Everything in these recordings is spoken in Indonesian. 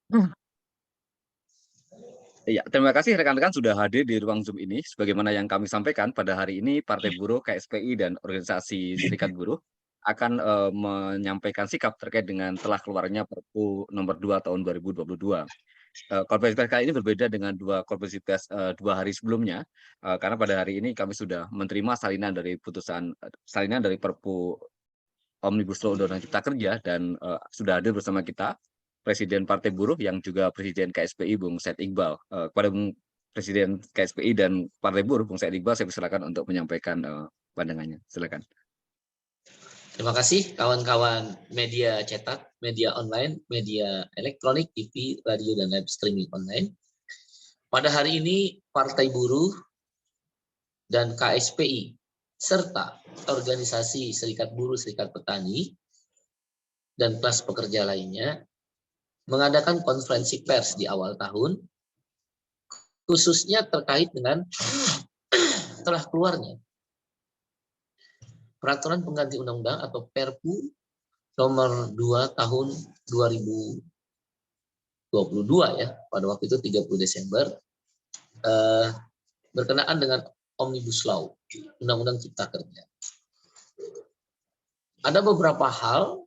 Hmm. Iya, terima kasih rekan-rekan sudah hadir di ruang Zoom ini. Sebagaimana yang kami sampaikan pada hari ini, Partai Buruh, KSPI, dan organisasi Serikat Buruh akan menyampaikan sikap terkait dengan telah keluarnya Perpu nomor 2 tahun 2022. Konferensi pers kali ini berbeda dengan dua konferensi pers 2 hari sebelumnya, karena pada hari ini kami sudah menerima salinan dari Perpu Omnibus Law Undang-Undang Cipta Kerja dan sudah hadir bersama kita Presiden Partai Buruh yang juga Presiden KSPI Bung Said Iqbal. Kepada Bung Presiden KSPI dan Partai Buruh Bung Said Iqbal, saya persilakan untuk menyampaikan pandangannya. Silakan. Terima kasih kawan-kawan media cetak, media online, media elektronik, TV, radio, dan live streaming online. Pada hari ini Partai Buruh dan KSPI serta organisasi Serikat Buruh, Serikat Petani, dan kelas pekerja lainnya mengadakan konferensi pers di awal tahun, khususnya terkait dengan telah keluarnya Peraturan Pengganti Undang-Undang atau Perpu nomor 2 tahun 2022 ya, pada waktu itu 30 Desember, berkenaan dengan Omnibus Law, Undang-Undang Cipta Kerja. Ada beberapa hal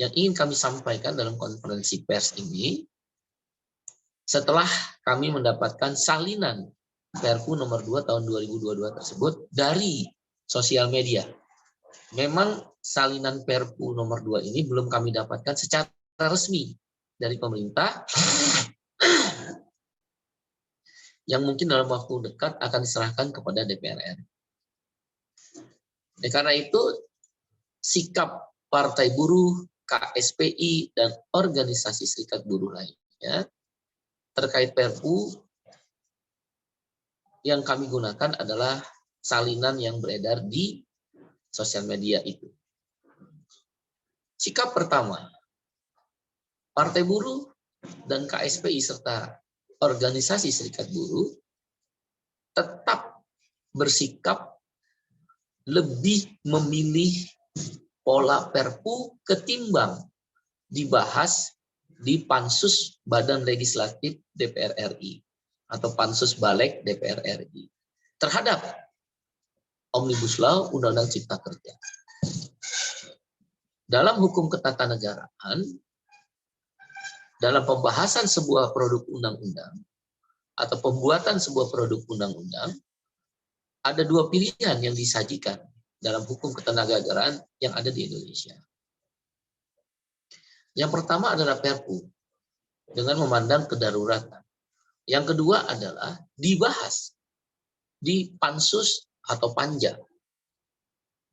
yang ingin kami sampaikan dalam konferensi pers ini setelah kami mendapatkan salinan Perpu nomor 2 tahun 2022 tersebut dari sosial media. Memang salinan Perpu nomor 2 ini belum kami dapatkan secara resmi dari pemerintah yang mungkin dalam waktu dekat akan diserahkan kepada DPR RI. Karena itu, sikap Partai Buruh, KSPI, dan organisasi serikat buruh lainnya terkait Perpu yang kami gunakan adalah salinan yang beredar di sosial media itu. Sikap pertama, Partai Buruh dan KSPI serta organisasi serikat buruh tetap bersikap lebih memilih pola Perpu ketimbang dibahas di Pansus Badan Legislatif DPR RI atau Pansus Balik DPR RI terhadap Omnibus Law Undang-Undang Cipta Kerja. Dalam hukum ketatanegaraan, dalam pembahasan sebuah produk undang-undang atau pembuatan sebuah produk undang-undang, ada dua pilihan yang disajikan dalam hukum ketatanegaraan yang ada di Indonesia. Yang pertama adalah Perpu dengan memandang kedaruratan. Yang kedua adalah dibahas di Pansus atau Panja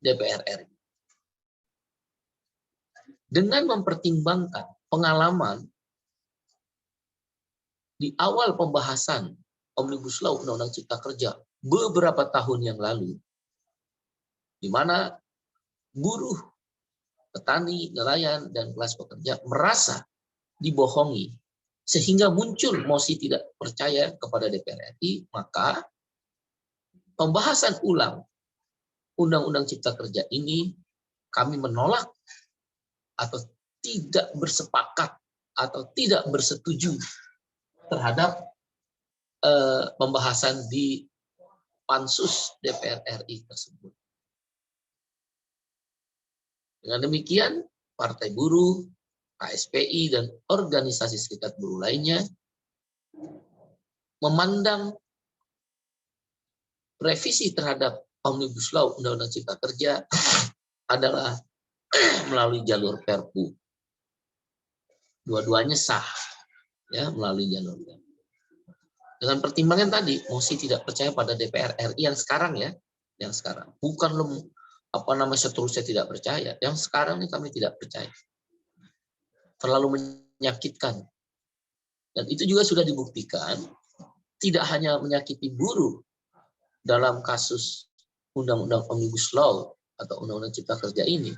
DPR RI. Dengan mempertimbangkan pengalaman di awal pembahasan Omnibus Law Undang-Undang Cipta Kerja beberapa tahun yang lalu, di mana buruh, petani, nelayan, dan kelas pekerja merasa dibohongi sehingga muncul mosi tidak percaya kepada DPR RI, maka pembahasan ulang Undang-Undang Cipta Kerja ini kami menolak atau tidak bersepakat atau tidak bersetuju terhadap pembahasan di Pansus DPR RI tersebut. Dengan demikian, Partai Buruh, KSPI, dan organisasi serikat buruh lainnya memandang revisi terhadap Omnibus Law Undang-Undang Cipta Kerja adalah melalui jalur Perpu. Dua-duanya sah ya melalui jalur Perpu. Dengan pertimbangan tadi, mosi tidak percaya pada DPR RI yang sekarang ya, yang sekarang. Bukan seterusnya tidak percaya. Yang sekarang ini kami tidak percaya. Terlalu menyakitkan. Dan itu juga sudah dibuktikan tidak hanya menyakiti buruh dalam kasus Undang-Undang Omnibus Law atau Undang-Undang Cipta Kerja ini,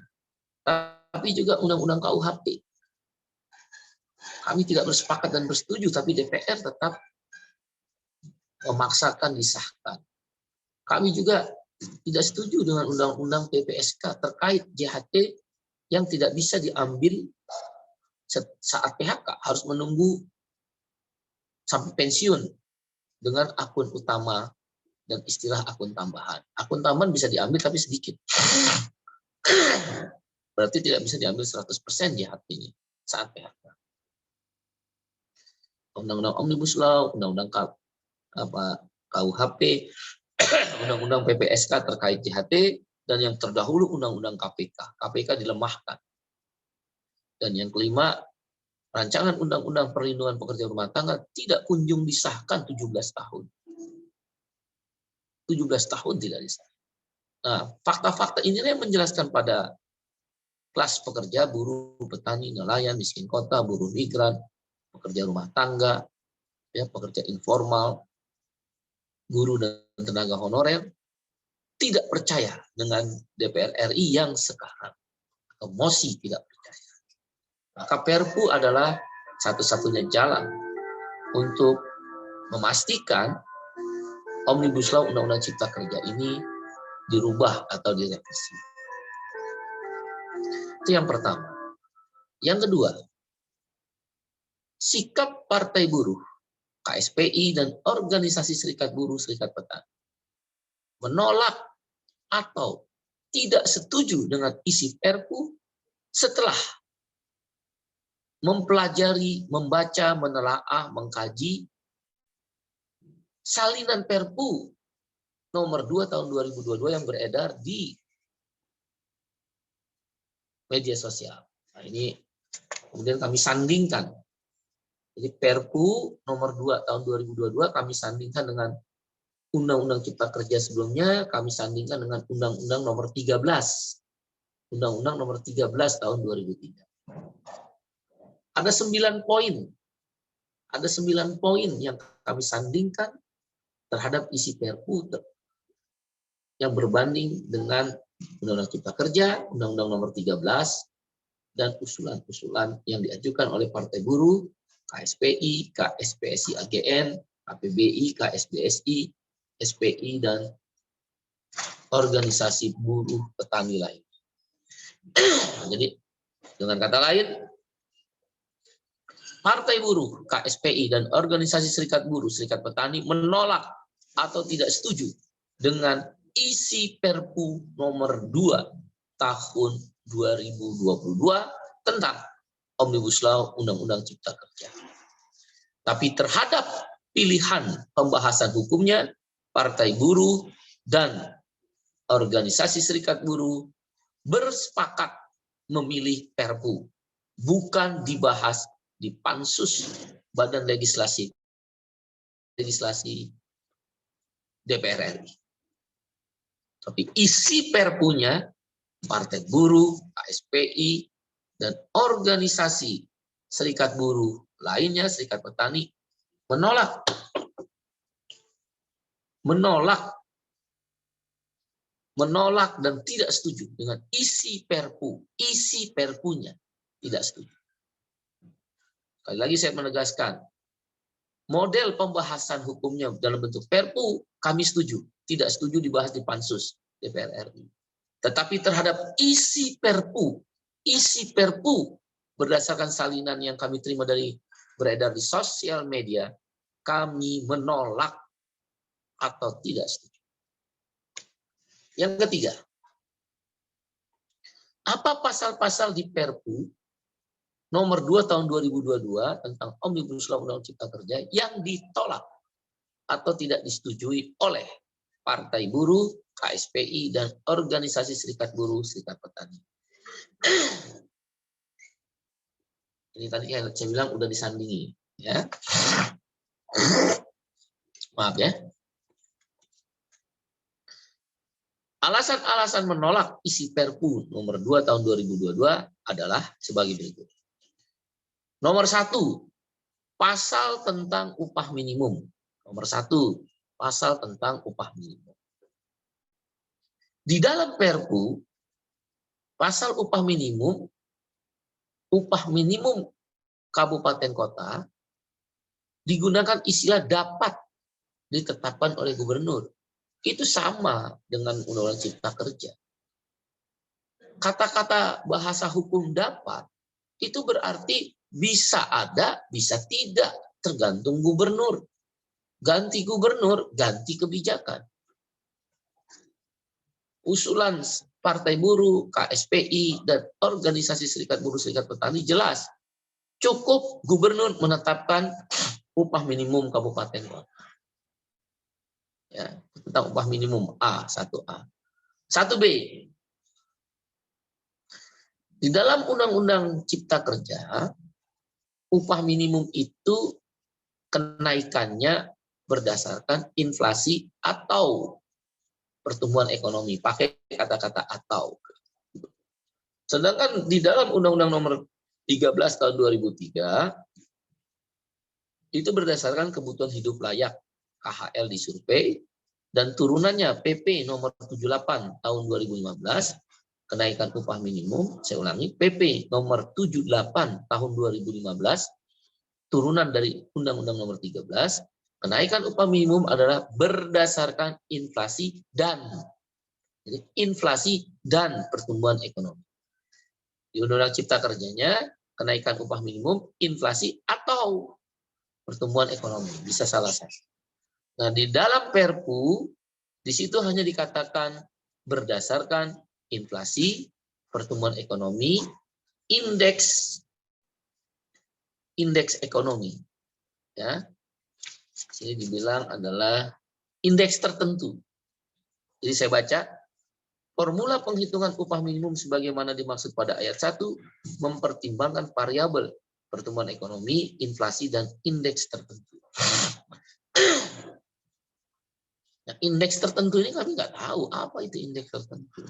tapi juga Undang-Undang KUHP. Kami tidak bersepakat dan bersetuju, tapi DPR tetap memaksakan disahkan. Kami juga tidak setuju dengan Undang-Undang PPSK terkait JHT yang tidak bisa diambil saat PHK, harus menunggu sampai pensiun dengan akun utama dan istilah akun tambahan. Akun tambahan bisa diambil tapi sedikit. Berarti tidak bisa diambil 100% JHP-nya saat PHK. Undang-undang Omnibus Law, Undang-undang KUHP, Undang-undang PPSK terkait JHT, dan yang terdahulu Undang-undang KPK. KPK dilemahkan. Dan yang kelima, rancangan Undang-Undang Perlindungan Pekerja Rumah Tangga tidak kunjung disahkan 17 tahun. 17 tahun tidak disahkan. Nah, fakta-fakta inilah yang menjelaskan pada kelas pekerja, buruh, petani, nelayan, miskin kota, buruh migran, pekerja rumah tangga, ya, pekerja informal, guru dan tenaga honorer, tidak percaya dengan DPR RI yang sekarang. Emosi tidak percaya. Maka Perpu adalah satu-satunya jalan untuk memastikan Omnibus Law Undang-Undang Cipta Kerja ini dirubah atau direvisi. Itu yang pertama. Yang kedua, sikap Partai Buruh, KSPI, dan organisasi serikat buruh, serikat petani menolak atau tidak setuju dengan isi Perpu setelah mempelajari, membaca, menelaah, mengkaji salinan Perpu nomor 2 tahun 2022 yang beredar di media sosial. Nah, ini kemudian kami sandingkan. Jadi Perpu nomor 2 tahun 2022 kami sandingkan dengan Undang-Undang Cipta Kerja sebelumnya, kami sandingkan dengan Undang-Undang nomor 13. Undang-Undang nomor 13 tahun 2003. Ada 9 poin. Ada 9 poin yang kami sandingkan terhadap isi Perpu yang berbanding dengan Undang-Undang Cipta Kerja, Undang-Undang nomor 13, dan usulan-usulan yang diajukan oleh Partai Buruh, KSPI, KSPSI AGN, KPBI, KSBSI, SPI, dan organisasi buruh petani lain. Jadi, dengan kata lain, Partai Buruh, KSPI, dan organisasi serikat buruh, serikat petani menolak atau tidak setuju dengan isi Perpu nomor 2 tahun 2022 tentang Omnibus Law Undang-Undang Cipta Kerja. Tapi terhadap pilihan pembahasan hukumnya, Partai Buruh dan organisasi serikat buruh bersepakat memilih Perpu, bukan dibahas di Pansus Badan Legislasi DPR RI. Tapi isi Perpunya, Partai Buruh, KSPI, dan organisasi serikat buruh lainnya, serikat petani, menolak dan tidak setuju dengan isi Perpunya, tidak setuju. Sekali lagi saya menegaskan, model pembahasan hukumnya dalam bentuk Perpu kami setuju, tidak setuju dibahas di Pansus DPR RI. Tetapi terhadap isi Perpu berdasarkan salinan yang kami terima dari beredar di sosial media, kami menolak atau tidak setuju. Yang ketiga, apa pasal-pasal di Perpu nomor 2 tahun 2022 tentang Omnibus Law Undang-Undang Cipta Kerja yang ditolak atau tidak disetujui oleh Partai Buruh, KSPI, dan organisasi serikat buruh, serikat petani. Ini tadi saya bilang udah disandingi, ya. Maaf ya. Alasan-alasan menolak isi Perpu nomor 2 tahun 2022 adalah sebagai berikut. Nomor 1, pasal tentang upah minimum. Nomor 1, pasal tentang upah minimum. Di dalam Perpu, pasal upah minimum kabupaten kota digunakan istilah dapat ditetapkan oleh gubernur. Itu sama dengan Undang-Undang Cipta Kerja. Kata-kata bahasa hukum dapat itu berarti bisa ada, bisa tidak, tergantung gubernur. Ganti gubernur, ganti kebijakan. Usulan Partai Buruh, KSPI, dan organisasi Serikat Buruh, Serikat Petani jelas. Cukup gubernur menetapkan upah minimum kabupaten kota. Ya, tentang upah minimum A, 1A. 1B. Di dalam Undang-Undang Cipta Kerja, upah minimum itu kenaikannya berdasarkan inflasi atau pertumbuhan ekonomi. Pakai kata-kata atau. Sedangkan di dalam Undang-Undang Nomor 13 tahun 2003 itu berdasarkan kebutuhan hidup layak KHL disurvei dan turunannya PP Nomor 78 tahun 2015 kenaikan upah minimum, saya ulangi, PP Nomor 78 tahun 2015 turunan dari Undang-Undang Nomor 13, kenaikan upah minimum adalah berdasarkan inflasi dan pertumbuhan ekonomi. Di Undang-Undang Cipta Kerjanya kenaikan upah minimum, inflasi atau pertumbuhan ekonomi, bisa salah satu. Nah, di dalam Perpu di situ hanya dikatakan berdasarkan inflasi, pertumbuhan ekonomi, indeks ekonomi. Ya. Sini dibilang adalah indeks tertentu. Jadi saya baca, formula penghitungan upah minimum sebagaimana dimaksud pada ayat 1 mempertimbangkan variabel pertumbuhan ekonomi, inflasi, dan indeks tertentu. Nah, indeks tertentu ini kami nggak tahu apa itu indeks tertentu.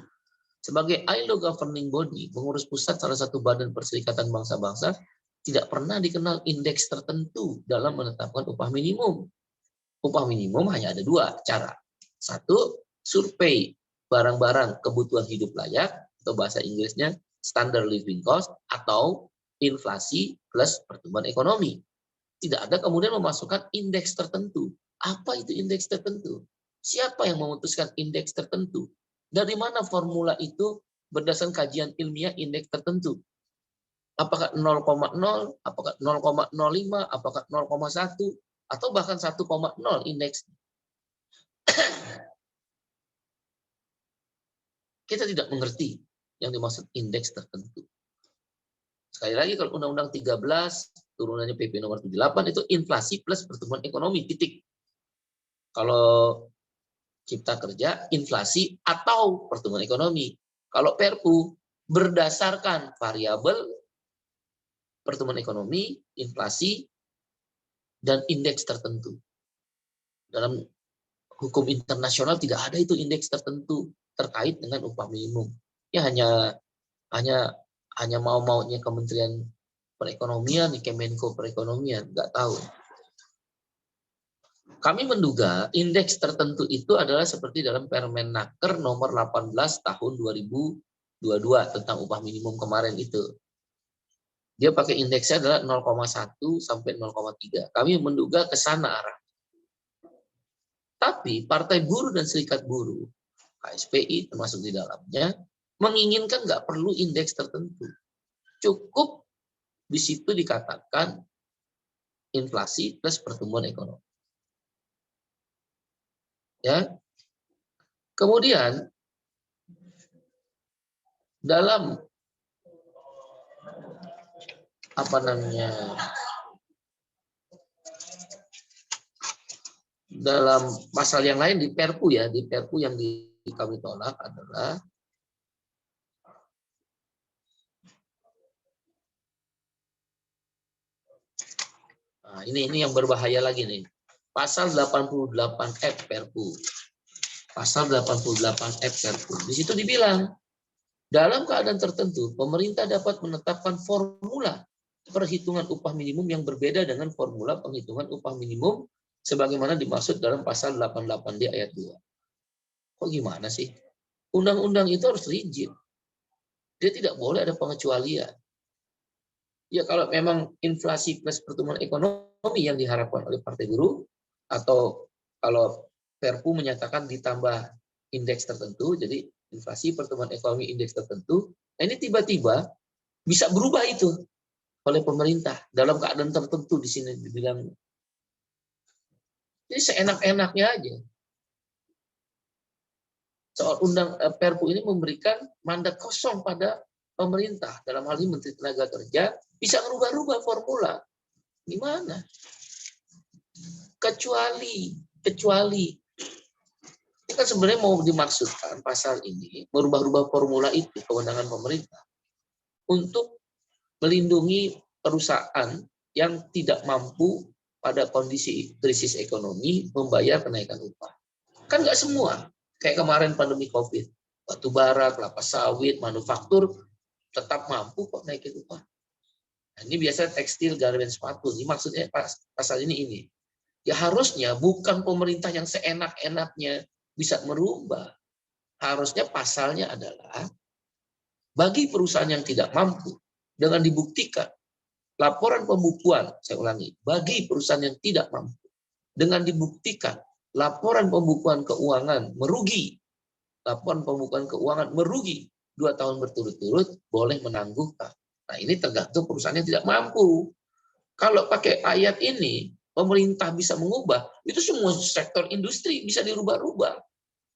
Sebagai ILO governing body, pengurus pusat salah satu badan perserikatan bangsa-bangsa, tidak pernah dikenal indeks tertentu dalam menetapkan upah minimum. Upah minimum hanya ada dua cara. Satu, survei barang-barang kebutuhan hidup layak, atau bahasa Inggrisnya standard living cost, atau inflasi plus pertumbuhan ekonomi. Tidak ada kemudian memasukkan indeks tertentu. Apa itu indeks tertentu? Siapa yang memutuskan indeks tertentu? Dari mana formula itu berdasarkan kajian ilmiah indeks tertentu? Apakah 0,0, apakah 0,05, apakah 0,1, atau bahkan 1,0 indeks? Kita tidak mengerti yang dimaksud indeks tertentu. Sekali lagi, kalau Undang-Undang 13, turunannya PP nomor 78, itu inflasi plus pertumbuhan ekonomi, titik. Kalau Cipta Kerja, inflasi atau pertumbuhan ekonomi. Kalau Perpu, berdasarkan variabel pertumbuhan ekonomi, inflasi, dan indeks tertentu. Dalam hukum internasional tidak ada itu indeks tertentu terkait dengan upah minimum. Ya hanya mau-maunya Kementerian Perekonomian, Kemenko Perekonomian, nggak tahu. Kami menduga indeks tertentu itu adalah seperti dalam Permenaker nomor 18 tahun 2022 tentang upah minimum kemarin itu. Dia pakai indeksnya adalah 0,1 sampai 0,3. Kami menduga ke sana arah. Tapi Partai Buruh dan Serikat Buruh, KSPI termasuk di dalamnya, menginginkan nggak perlu indeks tertentu. Cukup di situ dikatakan inflasi plus pertumbuhan ekonomi. Ya. Kemudian dalam dalam pasal yang lain di Perpu ya, di Perpu yang kami tolak adalah ini yang berbahaya lagi nih. Pasal 88F Perpu. Pasal 88F Perpu. Di situ dibilang, dalam keadaan tertentu, pemerintah dapat menetapkan formula perhitungan upah minimum yang berbeda dengan formula penghitungan upah minimum sebagaimana dimaksud dalam pasal 88D ayat 2. Kok gimana sih? Undang-undang itu harus rigid. Dia tidak boleh ada pengecualian. Ya kalau memang inflasi plus pertumbuhan ekonomi yang diharapkan oleh Partai Buruh, atau kalau Perpu menyatakan ditambah indeks tertentu, jadi inflasi, pertumbuhan ekonomi, indeks tertentu, nah ini tiba-tiba bisa berubah itu oleh pemerintah dalam keadaan tertentu. Di sini dibilang Jadi seenak-enaknya aja. Soal Perpu ini memberikan mandat kosong pada pemerintah, dalam hal ini Menteri Tenaga Kerja, bisa merubah-rubah formula. Gimana? Kecuali ini kan sebenarnya mau dimaksudkan pasal ini merubah-rubah formula itu kewenangan pemerintah untuk melindungi perusahaan yang tidak mampu pada kondisi krisis ekonomi membayar kenaikan upah. Kan nggak semua. Kayak kemarin pandemi COVID, batu bara, kelapa sawit, manufaktur tetap mampu kok naikin upah. Nah, ini biasa tekstil, garmen, sepatu. Ini maksudnya pasal ini. Ya harusnya bukan pemerintah yang seenak-enaknya bisa merubah. Harusnya pasalnya adalah bagi perusahaan yang tidak mampu dengan dibuktikan laporan pembukuan, saya ulangi, bagi perusahaan yang tidak mampu dengan dibuktikan laporan pembukuan keuangan merugi, 2 tahun berturut-turut boleh menangguhkan. Nah, ini tergantung perusahaan yang tidak mampu. Kalau pakai ayat ini, pemerintah bisa mengubah, itu semua sektor industri bisa dirubah-rubah.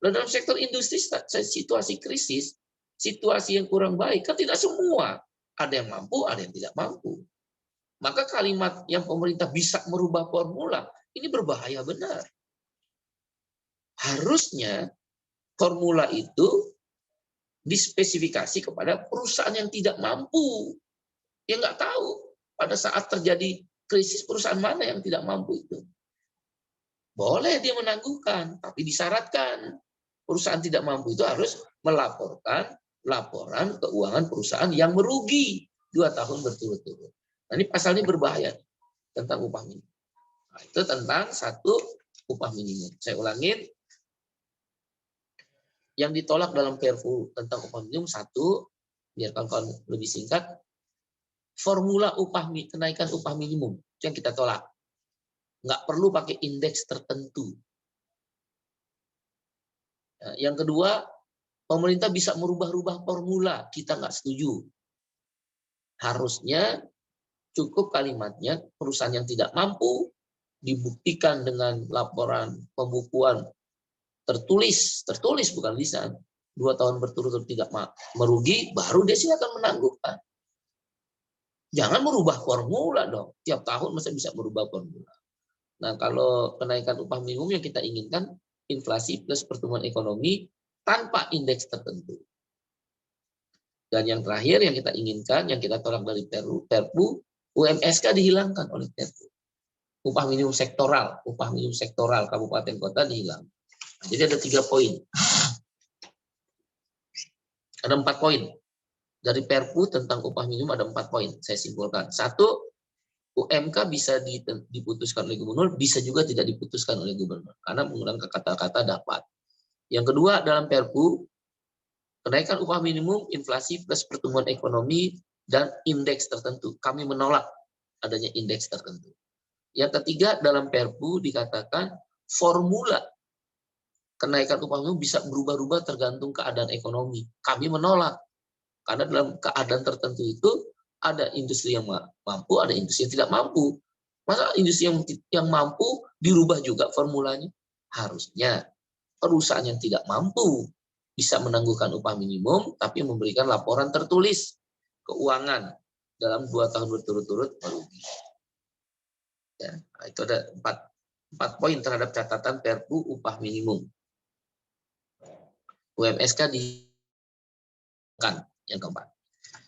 Dan dalam sektor industri, situasi krisis, situasi yang kurang baik, kan tidak semua. Ada yang mampu, ada yang tidak mampu. Maka kalimat yang pemerintah bisa merubah formula, ini berbahaya benar. Harusnya formula itu dispesifikasi kepada perusahaan yang tidak mampu. Yang nggak tahu pada saat terjadi krisis perusahaan mana yang tidak mampu itu. Boleh dia menangguhkan, tapi disyaratkan perusahaan tidak mampu itu harus melaporkan laporan keuangan perusahaan yang merugi 2 tahun berturut-turut. Nah, ini pasal ini berbahaya tentang upah minimum. Nah, itu tentang satu upah minimum. Saya ulangin, yang ditolak dalam Perpu tentang upah minimum satu, biar kawan-kawan lebih singkat, formula kenaikan upah minimum itu yang kita tolak. Nggak perlu pakai indeks tertentu. Nah, yang kedua, pemerintah bisa merubah-rubah formula. Kita nggak setuju. Harusnya cukup kalimatnya perusahaan yang tidak mampu dibuktikan dengan laporan pembukuan tertulis bukan lisan, 2 tahun berturut-turut tidak merugi, baru dia silakan menangguhkan. Jangan merubah formula dong. Tiap tahun masa bisa merubah formula. Nah, kalau kenaikan upah minimum yang kita inginkan inflasi plus pertumbuhan ekonomi tanpa indeks tertentu. Dan yang terakhir yang kita inginkan, yang kita tolak dari Perpu, UMSK dihilangkan oleh Perpu. Upah minimum sektoral kabupaten kota dihilang. Jadi ada 3 poin. Ada 4 poin. Dari Perpu tentang upah minimum ada 4 poin. Saya simpulkan. 1, UMK bisa diputuskan oleh gubernur, bisa juga tidak diputuskan oleh gubernur. Karena menggunakan kata-kata dapat. Yang kedua, dalam Perpu, kenaikan upah minimum, inflasi plus pertumbuhan ekonomi, dan indeks tertentu. Kami menolak adanya indeks tertentu. Yang ketiga, dalam Perpu dikatakan formula kenaikan upah minimum bisa berubah-ubah tergantung keadaan ekonomi. Kami menolak. Karena dalam keadaan tertentu itu ada industri yang mampu, ada industri yang tidak mampu. Masa industri yang mampu dirubah juga formulanya? Harusnya perusahaan yang tidak mampu bisa menangguhkan upah minimum, tapi memberikan laporan tertulis keuangan dalam 2 tahun berturut-turut merugi. Ya, itu ada 4 poin terhadap catatan Perpu upah minimum. UMSK yang keempat.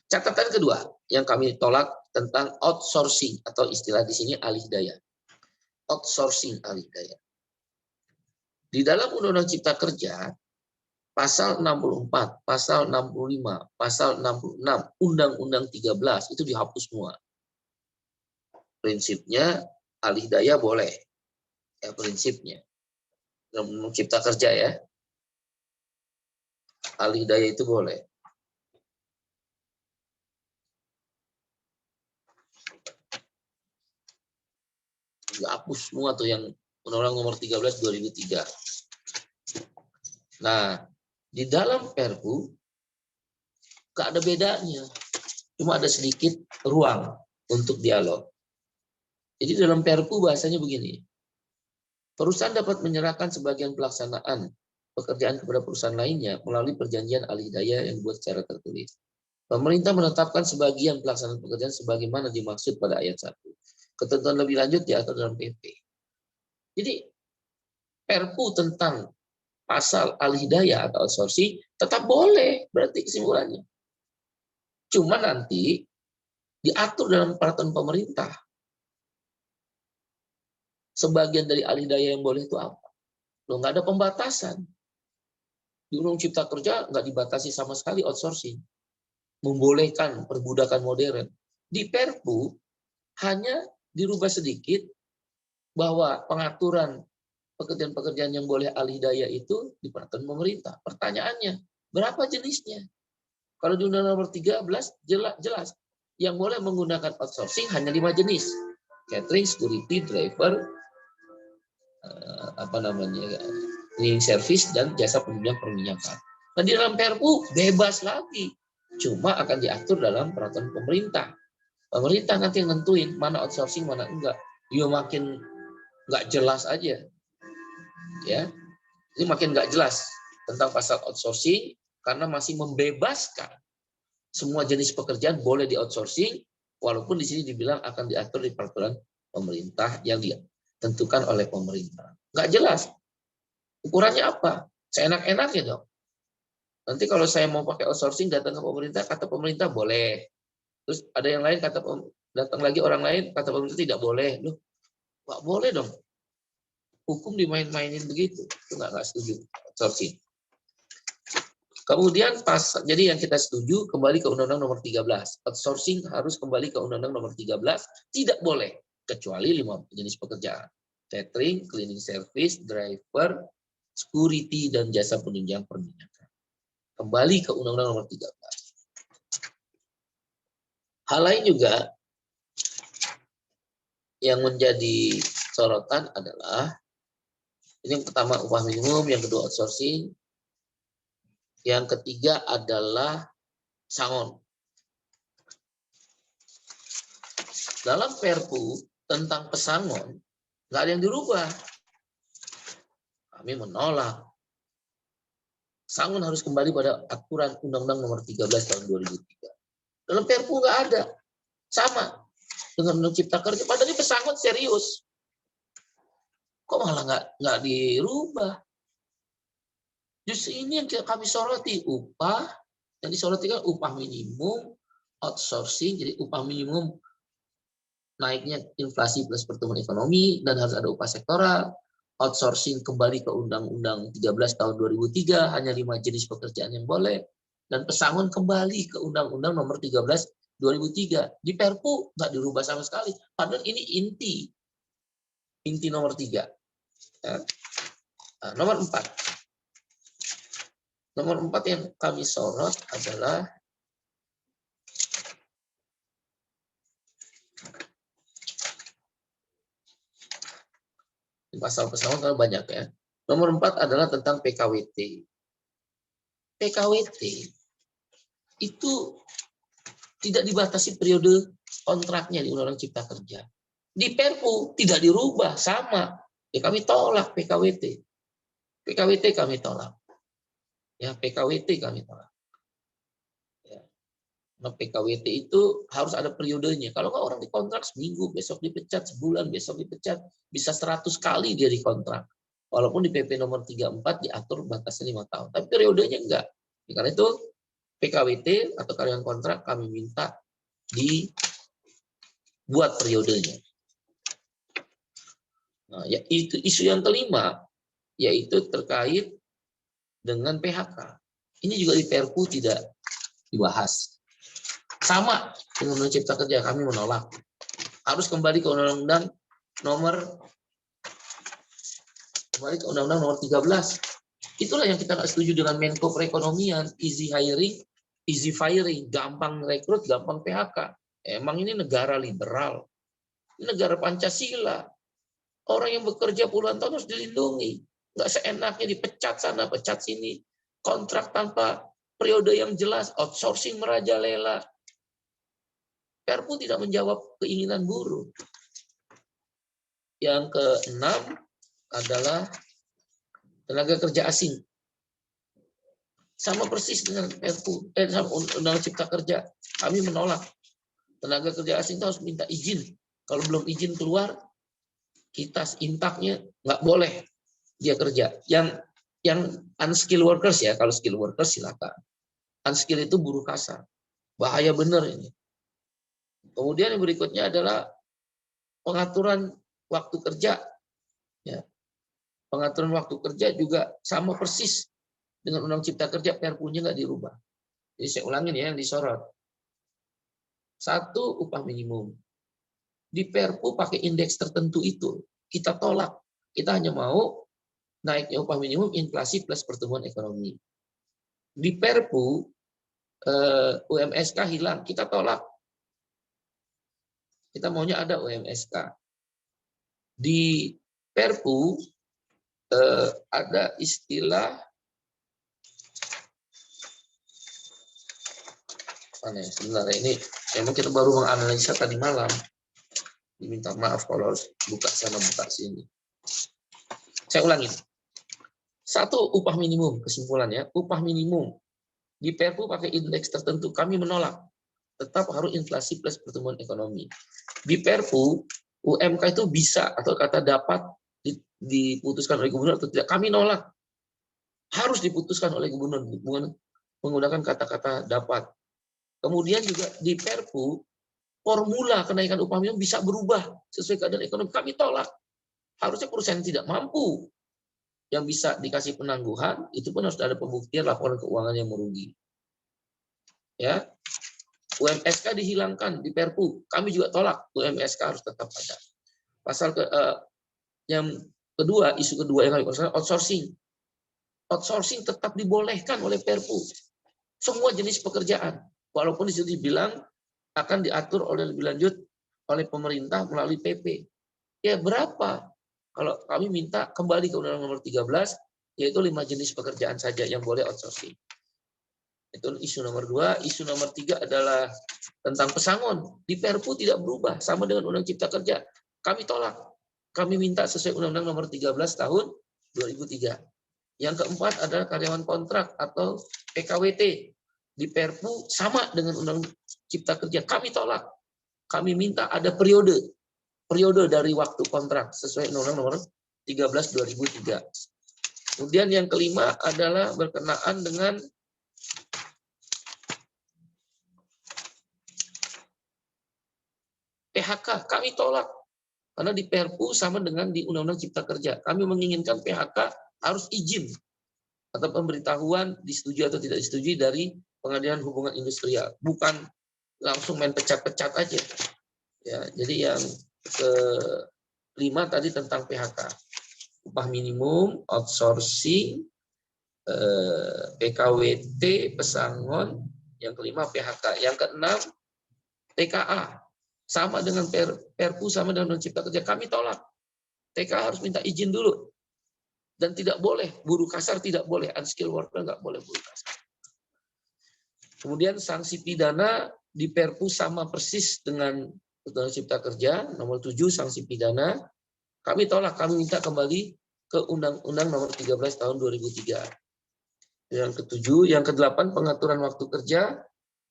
Catatan kedua yang kami tolak tentang outsourcing atau istilah di sini alih daya. Outsourcing alih daya. Di dalam Undang-Undang Cipta Kerja pasal 64, pasal 65, pasal 66, Undang-Undang 13 itu dihapus semua. Prinsipnya alih daya boleh. Ya prinsipnya. Dalam Undang-Undang Cipta Kerja ya. Alih daya itu boleh. Dihapus semua tuh yang Undang-Undang Nomor 13 2003. Nah, di dalam Perpu nggak ada bedanya. Cuma ada sedikit ruang untuk dialog. Jadi dalam Perpu bahasanya begini. Perusahaan dapat menyerahkan sebagian pelaksanaan pekerjaan kepada perusahaan lainnya melalui perjanjian alih daya yang dibuat secara tertulis. Pemerintah menetapkan sebagian pelaksanaan pekerjaan sebagaimana dimaksud pada ayat 1. Ketentuan lebih lanjut diatur dalam PP. Jadi Perpu tentang pasal alih daya atau outsourcing tetap boleh, berarti kesimpulannya. Cuma nanti diatur dalam peraturan pemerintah. Sebagian dari alih daya yang boleh itu apa? Loh, nggak ada pembatasan. Di Undang Cipta Kerja nggak dibatasi sama sekali outsourcing. Membolehkan perbudakan modern. Di Perpu hanya dirubah sedikit bahwa pengaturan pekerjaan-pekerjaan yang boleh alih daya itu di peraturan pemerintah. Pertanyaannya, berapa jenisnya? Kalau di Undang-Undang Nomor 13 jelas yang boleh menggunakan outsourcing hanya 5 jenis. Catering, security, driver, cleaning service, dan jasa penunjang perminyakan. Nah, di dalam Perpu bebas lagi. Cuma akan diatur dalam peraturan pemerintah. Pemerintah nanti yang nentuin mana outsourcing, mana enggak. Ya makin nggak jelas aja. Ya, ini makin nggak jelas tentang pasal outsourcing karena masih membebaskan semua jenis pekerjaan boleh di outsourcing, walaupun di sini dibilang akan diatur di peraturan pemerintah yang ditentukan oleh pemerintah. Nggak jelas. Ukurannya apa? Seenak-enaknya dong. Nanti kalau saya mau pakai outsourcing datang ke pemerintah, kata pemerintah boleh. Terus ada yang lain datang lagi orang lain kata pemerintah tidak boleh. Loh, nggak boleh dong. Hukum dimain-mainin begitu. Itu nggak setuju outsourcing. Kemudian jadi yang kita setuju kembali ke Undang-Undang Nomor 13. Outsourcing harus kembali ke Undang-Undang Nomor 13. Tidak boleh kecuali 5 jenis pekerjaan. Catering, cleaning service, driver, security, dan jasa penunjang perminyakan. Kembali ke Undang-Undang Nomor 13. Hal lain juga yang menjadi sorotan adalah ini yang pertama upah minimum, yang kedua outsourcing, yang ketiga adalah sangon. Dalam Perpu tentang pesangon nggak ada yang dirubah. Kami menolak. Sangon harus kembali pada aturan Undang-Undang Nomor 13 tahun 2003. Dalam Perpu nggak ada. Sama dengan Undang Cipta Kerja. Padahal ini pesangon serius. Kok malah nggak dirubah? Justru ini yang kami soroti, upah yang disoroti kan upah minimum, outsourcing, jadi upah minimum naiknya inflasi plus pertumbuhan ekonomi dan harus ada upah sektoral. Outsourcing kembali ke Undang-Undang 13 tahun 2003, hanya 5 jenis pekerjaan yang boleh. Dan pesangon kembali ke Undang-Undang Nomor 13 2003. Di Perpu nggak dirubah sama sekali. Padahal ini inti nomor 3. Ya. Nah, nomor 4. Nomor 4 yang kami sorot adalah pasal pesangon kalau banyak ya. Nomor 4 adalah tentang PKWT. PKWT itu tidak dibatasi periode kontraknya di Undang-Undang Cipta Kerja. Di Perpu tidak dirubah, sama. Ya, kami tolak PKWT. PKWT kami tolak. Ya, PKWT kami tolak. Ya. Nah, PKWT itu harus ada periodenya. Kalau nggak orang dikontrak seminggu, besok dipecat, sebulan, besok dipecat. Bisa 100 kali dia dikontrak. Walaupun di PP nomor 34 diatur batasnya 5 tahun. Tapi periodenya enggak. Karena itu PKWT atau karyawan kontrak kami minta dibuat periodenya. Nah, ya, itu isu yang kelima, yaitu terkait dengan PHK. Ini juga di Perpu tidak dibahas. Sama dengan Undang Cipta Kerja, kami menolak. Harus kembali ke Undang-Undang Nomor 13. Itulah yang kita nggak setuju dengan Menko Perekonomian, easy hiring, easy firing, gampang rekrut, gampang PHK. Emang ini negara liberal, ini negara Pancasila. Orang yang bekerja puluhan tahun harus dilindungi. Nggak seenaknya dipecat sana, pecat sini. Kontrak tanpa periode yang jelas, outsourcing merajalela. Perpu tidak menjawab keinginan buruh. Yang keenam, adalah tenaga kerja asing. Sama persis dengan Perpu, sama Undang-Undang Cipta Kerja. Kami menolak. Tenaga kerja asing itu harus minta izin. Kalau belum izin keluar, kita intaknya nggak boleh dia kerja. Yang unskilled workers ya, kalau skill workers silakan. Unskilled itu buruh kasar. Bahaya benar ini. Kemudian yang berikutnya adalah pengaturan waktu kerja. Ya. Pengaturan waktu kerja juga sama persis dengan Undang Cipta Kerja, Perpunya nggak dirubah. Jadi saya ulangin ya yang disorot. 1, upah minimum. Di Perpu pakai indeks tertentu itu, kita tolak. Kita hanya mau naiknya upah minimum inflasi plus pertumbuhan ekonomi. Di Perpu, UMSK hilang, kita tolak. Kita maunya ada UMSK. Di Perpu, ada istilah sebenarnya ini memang kita baru menganalisa tadi malam. Diminta maaf kalau harus buka sana buka sini. Saya ulangi. 1, upah minimum, kesimpulannya, upah minimum di Perpu pakai indeks tertentu, kami menolak. Tetap harus inflasi plus pertumbuhan ekonomi. Di Perpu, UMK itu bisa atau kata dapat diputuskan oleh gubernur atau tidak, kami nolak. Harus diputuskan oleh gubernur menggunakan kata-kata dapat. Kemudian juga di Perpu, formula kenaikan upah minimum bisa berubah sesuai keadaan ekonomi. Kami tolak. Harusnya perusahaan yang tidak mampu yang bisa dikasih penangguhan, itu pun harus ada pembuktian laporan keuangan yang merugi. Ya, UMSK dihilangkan di Perpu. Kami juga tolak. UMSK harus tetap ada. Yang kedua, isu kedua yang kami konsen, outsourcing. Outsourcing tetap dibolehkan oleh Perpu. Semua jenis pekerjaan. Walaupun di situ dibilang akan diatur oleh lebih lanjut oleh pemerintah melalui PP. Ya berapa? Kalau kami minta kembali ke Undang-Undang Nomor 13, yaitu 5 jenis pekerjaan saja yang boleh outsourcing. Itu isu nomor 2. Isu nomor 3 adalah tentang pesangon. Di Perpu tidak berubah, sama dengan Undang Cipta Kerja. Kami tolak. Kami minta sesuai Undang-Undang Nomor 13 tahun 2003. Yang keempat adalah karyawan kontrak atau PKWT. Di Perpu sama dengan Undang Cipta Kerja. Kami tolak. Kami minta ada periode dari waktu kontrak sesuai Undang-Undang Nomor 13 2003. Kemudian yang kelima adalah berkenaan dengan PHK. Kami tolak. Karena di Perpu sama dengan di Undang-Undang Cipta Kerja. Kami menginginkan PHK harus izin atau pemberitahuan disetujui atau tidak disetujui dari Pengadilan Hubungan Industrial. Bukan langsung main pecat-pecat aja. Ya, jadi yang kelima tadi tentang PHK. Upah minimum, outsourcing, PKWT, pesangon. Yang kelima PHK. Yang keenam TKA. Sama dengan Perpu, sama dengan Undang Cipta Kerja. Kami tolak. TKA harus minta izin dulu. Dan tidak boleh. Buruh kasar tidak boleh. Unskilled worker nggak boleh buruh kasar. Kemudian sanksi pidana di Perpu sama persis dengan Undang Cipta Kerja, nomor 7 sanksi pidana. Kami tolak, kami minta kembali ke Undang-Undang Nomor 13 tahun 2003. Yang ketujuh, yang kedelapan pengaturan waktu kerja,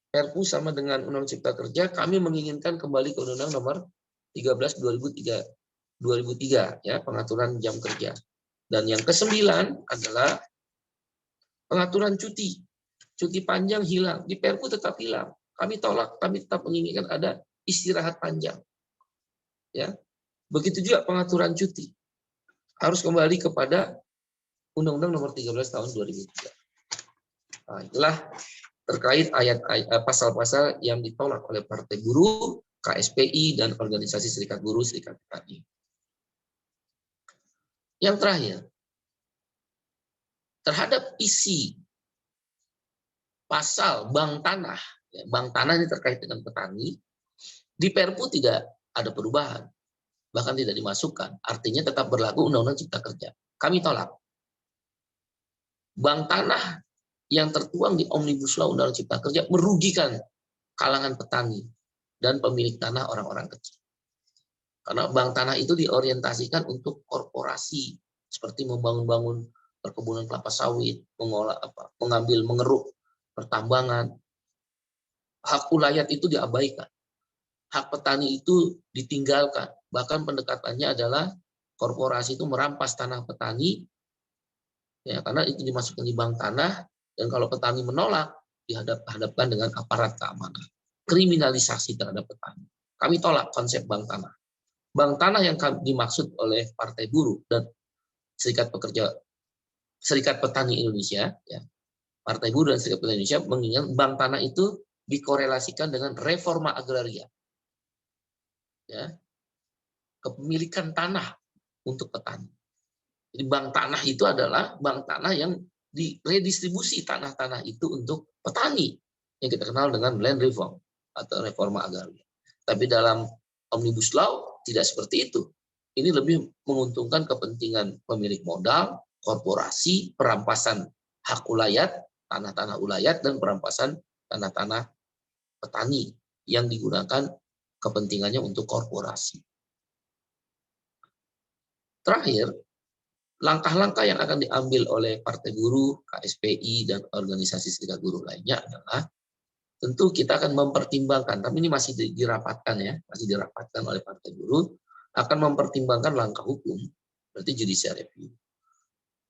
Perpu sama dengan Undang Cipta Kerja, kami menginginkan kembali ke Undang-Undang Nomor 13 2003 ya, pengaturan jam kerja. Dan yang kesembilan adalah pengaturan cuti. Cuti panjang hilang, di Perpu tetap hilang. Kami tolak, kami tetap menginginkan ada istirahat panjang. Ya. Begitu juga pengaturan cuti. Harus kembali kepada Undang-Undang Nomor 13 tahun 2003. Nah, itulah terkait ayat-ayat pasal-pasal yang ditolak oleh Partai Buruh, KSPI, dan Organisasi Serikat Buruh, Serikat PKI. Yang terakhir, terhadap isi pasal bank tanah, ya, bank tanah ini terkait dengan petani, di Perpu tidak ada perubahan, bahkan tidak dimasukkan. Artinya tetap berlaku Undang-Undang Cipta Kerja. Kami tolak. Bank tanah yang tertuang di Omnibus Law Undang-Undang Cipta Kerja merugikan kalangan petani dan pemilik tanah orang-orang kecil. Karena bank tanah itu diorientasikan untuk korporasi seperti membangun-bangun perkebunan kelapa sawit, mengeruk pertambangan. Hak ulayat itu diabaikan, hak petani itu ditinggalkan. Bahkan pendekatannya adalah korporasi itu merampas tanah petani, ya, karena itu dimasukkan di bank tanah, dan kalau petani menolak, dihadapkan dengan aparat keamanan. Kriminalisasi terhadap petani. Kami tolak konsep bank tanah. Bank tanah yang dimaksud oleh Partai Buruh dan Serikat Petani Indonesia, ya, Partai Buruh dan Serikat Petani Indonesia mengingat bank tanah itu dikorelasikan dengan reforma agraria, ya, kepemilikan tanah untuk petani. Jadi bank tanah itu adalah bank tanah yang diredistribusi tanah-tanah itu untuk petani, yang kita kenal dengan land reform atau reforma agraria. Tapi dalam Omnibus Law tidak seperti itu. Ini lebih menguntungkan kepentingan pemilik modal, korporasi, perampasan hak ulayat, tanah-tanah ulayat, dan perampasan tanah-tanah petani yang digunakan kepentingannya untuk korporasi. Terakhir, langkah-langkah yang akan diambil oleh Partai Buruh, KSPI, dan organisasi serikat buruh lainnya adalah tentu kita akan mempertimbangkan, tapi ini masih dirapatkan, ya, masih dirapatkan oleh Partai Buruh, akan mempertimbangkan langkah hukum, berarti judicial review.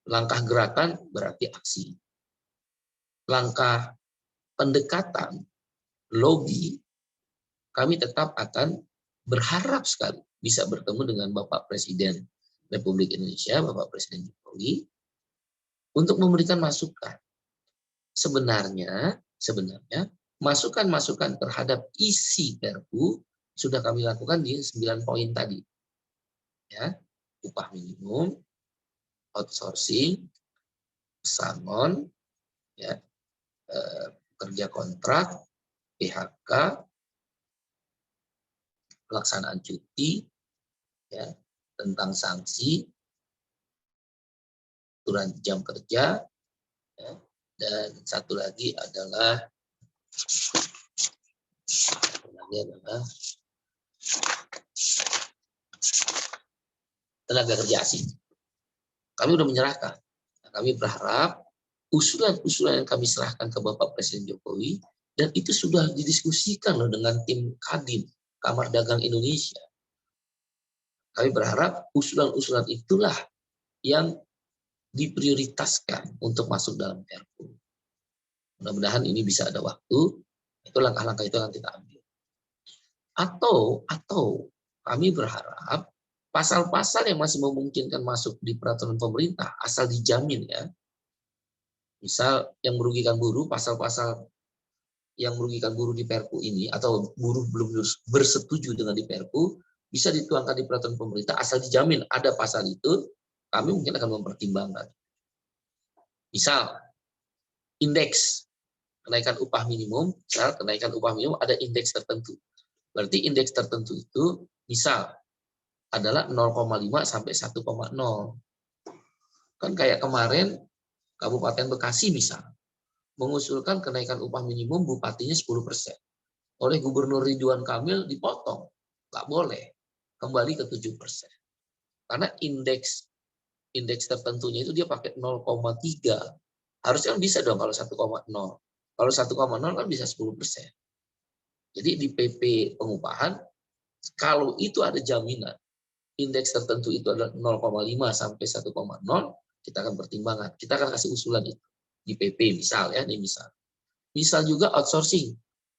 Langkah gerakan berarti aksi. Langkah pendekatan, lobby, kami tetap akan berharap sekali bisa bertemu dengan Bapak Presiden Republik Indonesia, Bapak Presiden Jokowi, untuk memberikan masukan. Sebenarnya masukan-masukan terhadap isi Perpu sudah kami lakukan di 9 poin tadi. Ya, upah minimum, outsourcing, pesangon, ya, kerja kontrak, PHK, pelaksanaan cuti, ya, tentang sanksi, aturan jam kerja, ya, dan satu lagi adalah tenaga kerja asing. Kami sudah menyerahkan. Kami berharap usulan-usulan yang kami serahkan ke Bapak Presiden Jokowi, dan itu sudah didiskusikan loh dengan tim Kadin, Kamar Dagang Indonesia. Kami berharap usulan-usulan itulah yang diprioritaskan untuk masuk dalam Perpu. Mudah-mudahan ini bisa ada waktu, itu langkah-langkah itu yang kita ambil. Atau kami berharap pasal-pasal yang masih memungkinkan masuk di peraturan pemerintah asal dijamin, ya. Misal yang merugikan buruh, pasal-pasal yang merugikan buruh di Perpu ini atau buruh belum bersetuju dengan di Perpu bisa dituangkan di peraturan pemerintah asal dijamin ada pasal itu, kami mungkin akan mempertimbangkan. Misal indeks kenaikan upah minimum, misal kenaikan upah minimum ada indeks tertentu. Berarti indeks tertentu itu misal adalah 0,5 sampai 1,0. Kan kayak kemarin Kabupaten Bekasi misal mengusulkan kenaikan upah minimum bupatinya 10%. Oleh Gubernur Ridwan Kamil dipotong. Nggak boleh. Kembali ke 7%. Karena indeks tertentunya itu dia pakai 0,3. Harusnya bisa dong kalau 1,0. Kalau 1,0 kan bisa 10%. Jadi di PP pengupahan, kalau itu ada jaminan, indeks tertentu itu adalah 0,5 sampai 1,0, kita akan pertimbangkan. Kita akan kasih usulan itu di PP misal, ya, ini misal. Misal juga outsourcing.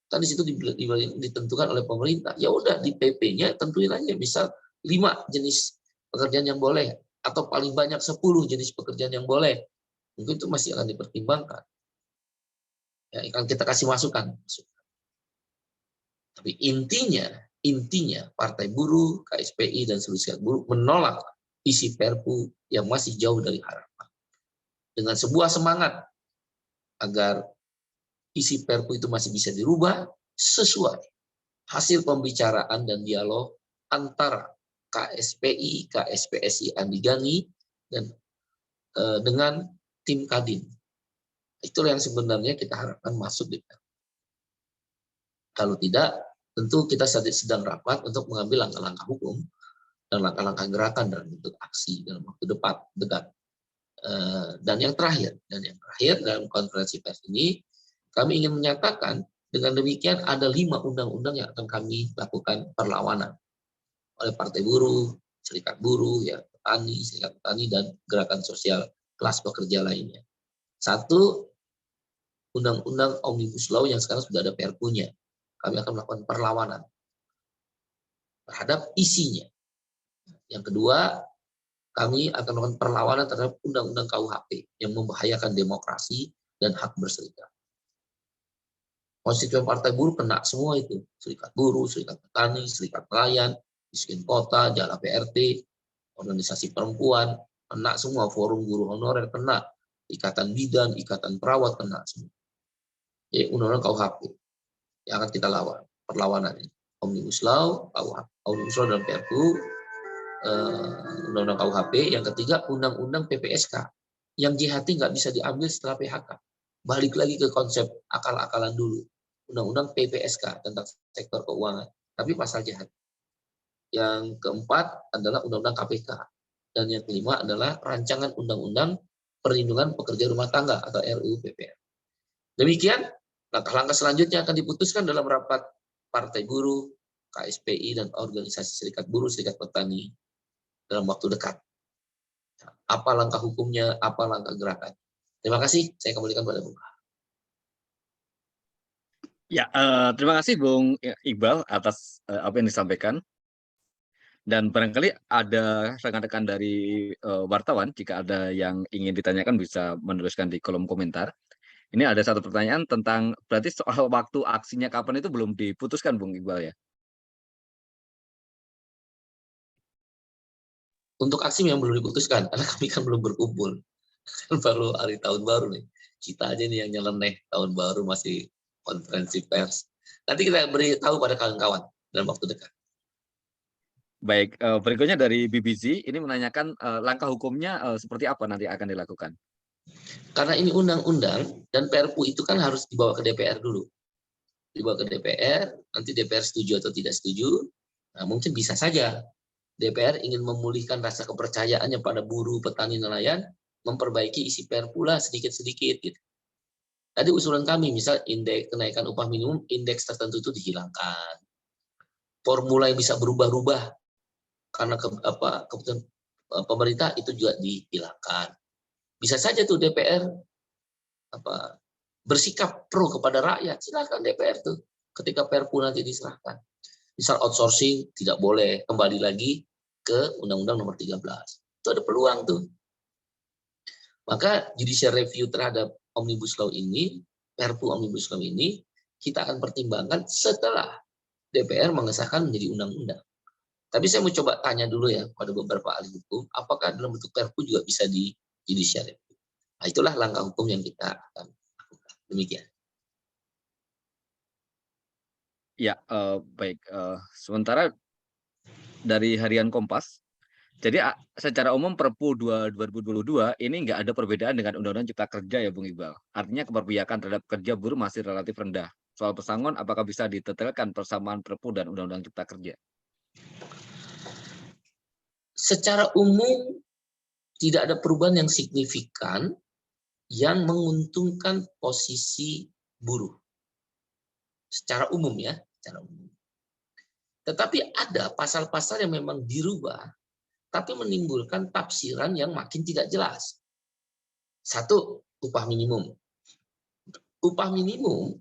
Kan di situ ditentukan oleh pemerintah. Ya udah di PP-nya tentuin aja misal 5 jenis pekerjaan yang boleh atau paling banyak 10 jenis pekerjaan yang boleh. Mungkin itu masih akan dipertimbangkan. Ya, akan kita kasih masukan. Tapi intinya Partai Buruh, KSPI, dan seluruh serikat buruh menolak isi Perpu yang masih jauh dari harapan. Dengan sebuah semangat agar isi Perpu itu masih bisa dirubah sesuai hasil pembicaraan dan dialog antara KSPI, KSPSI Andi Gani, dan dengan tim Kadin. Itulah yang sebenarnya kita harapkan masuk di Perpu. Kalau tidak, tentu kita sedang rapat untuk mengambil langkah-langkah hukum dan langkah-langkah gerakan dalam bentuk aksi dalam waktu dekat. Dan yang terakhir dalam konferensi pers ini kami ingin menyatakan dengan demikian ada 5 undang-undang yang akan kami lakukan perlawanan oleh Partai Buruh, Serikat Buruh, ya petani, Serikat Petani dan gerakan sosial kelas pekerja lainnya. 1, Undang-Undang Omnibus Law yang sekarang sudah ada Perpunya. Kami akan melakukan perlawanan terhadap isinya. Yang kedua, kami akan melakukan perlawanan terhadap Undang-Undang KUHP yang membahayakan demokrasi dan hak berserikat. Konstituen Partai Buruh kena semua itu. Serikat Buruh, Serikat Petani, Serikat Nelayan, Miskin Kota, Jala PRT, organisasi perempuan, kena semua. Forum Guru Honorer kena. Ikatan Bidan, Ikatan Perawat kena semua. Jadi Undang-Undang KUHP yang akan kita lawan. Perlawanan ini. Omnibus Law, KUHP, Omnibus Law dan Perpu, Undang-Undang KUHP. Yang ketiga, Undang-Undang PPSK. Yang JHT nggak bisa diambil setelah PHK. Balik lagi ke konsep akal-akalan dulu. Undang-Undang PPSK tentang sektor keuangan. Tapi pasal JHT. Yang keempat adalah Undang-Undang KPK. Dan yang kelima adalah Rancangan Undang-Undang Perlindungan Pekerja Rumah Tangga atau RUU PPR. Demikian, langkah-langkah selanjutnya akan diputuskan dalam rapat Partai Buruh, KSPI, dan organisasi Serikat Buruh, Serikat Petani dalam waktu dekat. Apa langkah hukumnya, apa langkah gerakan. Terima kasih, saya kembalikan pada Bung. Ya, terima kasih Bung Iqbal atas apa yang disampaikan. Dan barangkali ada rekan-rekan dari wartawan, jika ada yang ingin ditanyakan bisa menuliskan di kolom komentar. Ini ada satu pertanyaan tentang, berarti soal waktu aksinya kapan itu belum diputuskan Bung Iqbal ya? Untuk aksi yang belum diputuskan, karena kami kan belum berkumpul. Baru hari tahun baru nih. Kita aja nih yang nyeleneh tahun baru masih konferensi pers. Nanti kita beritahu pada kawan-kawan dalam waktu dekat. Baik, berikutnya dari BBC, ini menanyakan langkah hukumnya seperti apa nanti akan dilakukan? Karena ini undang-undang dan Perpu itu kan harus dibawa ke DPR dulu. Dibawa ke DPR, nanti DPR setuju atau tidak setuju. Nah, mungkin bisa saja DPR ingin memulihkan rasa kepercayaannya pada buruh, petani, nelayan, memperbaiki isi Perpu lah sedikit-sedikit. Gitu. Tadi usulan kami, misal indeks kenaikan upah minimum, indeks tertentu itu dihilangkan. Formula yang bisa berubah-ubah karena keputusan pemerintah itu juga dihilangkan. Bisa saja tuh DPR bersikap pro kepada rakyat. Silakan DPR tuh ketika Perpu nanti diserahkan. Misal outsourcing tidak boleh, kembali lagi ke Undang-Undang Nomor 13. Itu ada peluang tuh. Maka judicial review terhadap Omnibus Law ini, Perpu Omnibus Law ini, kita akan pertimbangkan setelah DPR mengesahkan menjadi undang-undang. Tapi saya mau coba tanya dulu ya pada beberapa ahli hukum, apakah dalam bentuk Perpu juga bisa di judicial review. Nah, itulah langkah hukum yang kita akan lakukan. Demikian. Ya, baik. Sementara dari Harian Kompas, jadi secara umum Perpu 2022 ini nggak ada perbedaan dengan Undang-Undang Cipta Kerja ya Bung Iqbal. Artinya keberpihakan terhadap kerja buruh masih relatif rendah. Soal pesangon, apakah bisa ditetelkan persamaan Perpu dan Undang-Undang Cipta Kerja? Secara umum tidak ada perubahan yang signifikan yang menguntungkan posisi buruh. Secara umum ya, secara umum. Tetapi ada pasal-pasal yang memang dirubah, tapi menimbulkan tafsiran yang makin tidak jelas. 1, upah minimum. Upah minimum